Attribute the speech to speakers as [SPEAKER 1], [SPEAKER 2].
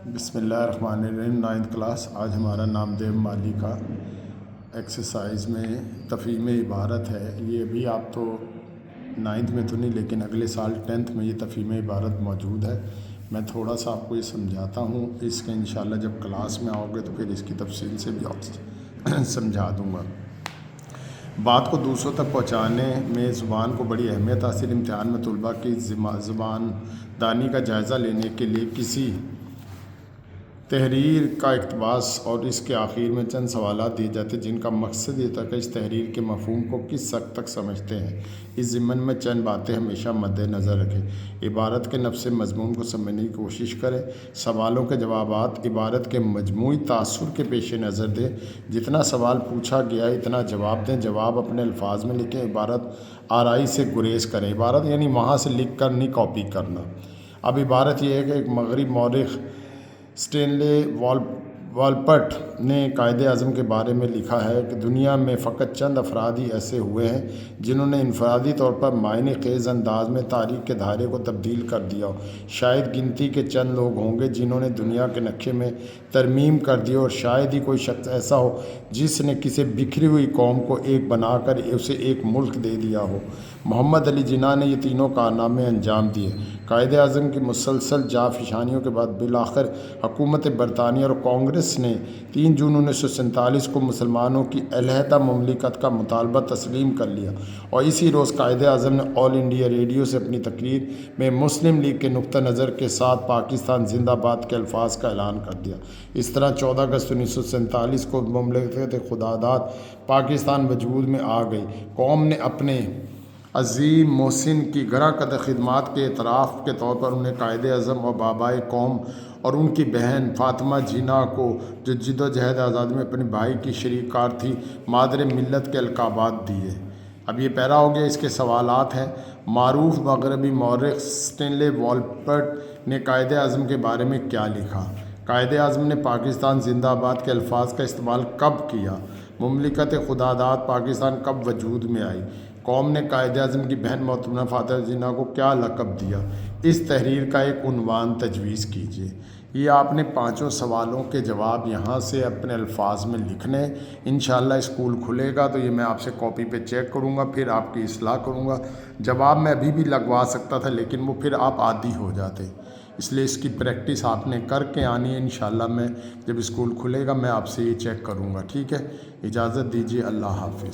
[SPEAKER 1] بسم اللہ الرحمن الرحیم۔ 9th class. آج ہمارا نامدیو مالی کا ایکسرسائز میں تفہیم عبارت ہے۔ یہ ابھی آپ تو 9th میں تو نہیں، لیکن اگلے سال 10th میں یہ تفہیم عبارت موجود ہے۔ میں تھوڑا سا آپ کو یہ سمجھاتا ہوں، اس کے انشاءاللہ جب کلاس میں آؤ گے تو پھر اس کی تفصیل سے بھی آپ سمجھا دوں گا۔ بات کو دوسروں تک پہنچانے میں زبان کو بڑی اہمیت حاصل۔ امتحان میں طلباء کی زبان دانی کا جائزہ لینے کے لیے کسی تحریر کا اقتباس اور اس کے آخر میں چند سوالات دیے جاتے ہیں، جن کا مقصد یہ تھا کہ اس تحریر کے مفہوم کو کس حد تک سمجھتے ہیں۔ اس ضمن میں چند باتیں ہمیشہ مد نظر رکھیں۔ عبارت کے نفس مضمون کو سمجھنے کی کوشش کریں۔ سوالوں کے جوابات عبارت کے مجموعی تاثر کے پیش نظر دیں۔ جتنا سوال پوچھا گیا ہے اتنا جواب دیں۔ جواب اپنے الفاظ میں لکھیں۔ عبارت آرائی سے گریز کریں۔ عبارت یعنی وہاں سے لکھ کر نہیں کاپی کرنا۔ اب عبارت یہ ہے کہ ایک مغربی مورخ اسٹینلے والپٹ نے قائد اعظم کے بارے میں لکھا ہے کہ دنیا میں فقط چند افراد ہی ایسے ہوئے ہیں جنہوں نے انفرادی طور پر معنی خیز انداز میں تاریخ کے دھارے کو تبدیل کر دیا ہو۔ شاید گنتی کے چند لوگ ہوں گے جنہوں نے دنیا کے نقشے میں ترمیم کر دی، اور شاید ہی کوئی شخص ایسا ہو جس نے کسی بکھری ہوئی قوم کو ایک بنا کر اسے ایک ملک دے دیا ہو۔ محمد علی جناح نے یہ تینوں کارنامے انجام دیے۔ قائد اعظم کی مسلسل جانفشانیوں کے بعد بالآخر حکومت برطانیہ اور کانگریس نے 3 جون 1947 کو مسلمانوں کی علیحدہ مملکت کا مطالبہ تسلیم کر لیا، اور اسی روز قائد اعظم نے آل انڈیا ریڈیو سے اپنی تقریر میں مسلم لیگ کے نقطہ نظر کے ساتھ پاکستان زندہ باد کے الفاظ کا اعلان کر دیا۔ اس طرح 14 اگست 1947 کو مملکت خداداد پاکستان وجود میں آ گئی۔ قوم نے اپنے عظیم محسن کی گراں قدر خدمات کے اعتراف کے طور پر انہیں قائد اعظم اور بابائے قوم اور ان کی بہن فاطمہ جناح کو، جو جدوجہد آزادی میں اپنے بھائی کی شریک کار تھی، مادر ملت کے القابات دیے۔ اب یہ پیرا ہو گیا، اس کے سوالات ہیں۔ معروف مغربی مورخ اسٹینلے والپٹ نے قائد اعظم کے بارے میں کیا لکھا؟ قائد اعظم نے پاکستان زندہ باد کے الفاظ کا استعمال کب کیا؟ مملکت خداداد پاکستان کب وجود میں آئی؟ قوم نے قائد اعظم کی بہن محترمہ فاطمہ جناح کو کیا لقب دیا؟ اس تحریر کا ایک عنوان تجویز کیجیے۔ یہ آپ نے 5 سوالوں کے جواب یہاں سے اپنے الفاظ میں لکھنے۔ انشاءاللہ اسکول کھلے گا تو یہ میں آپ سے کاپی پہ چیک کروں گا، پھر آپ کی اصلاح کروں گا۔ جواب میں ابھی بھی لگوا سکتا تھا، لیکن وہ پھر آپ عادی ہو جاتے، اس لیے اس کی پریکٹس آپ نے کر کے آنی ہے۔ انشاءاللہ میں جب اسکول کھلے گا میں آپ سے یہ چیک کروں گا، ٹھیک ہے؟ اجازت دیجیے، اللہ حافظ۔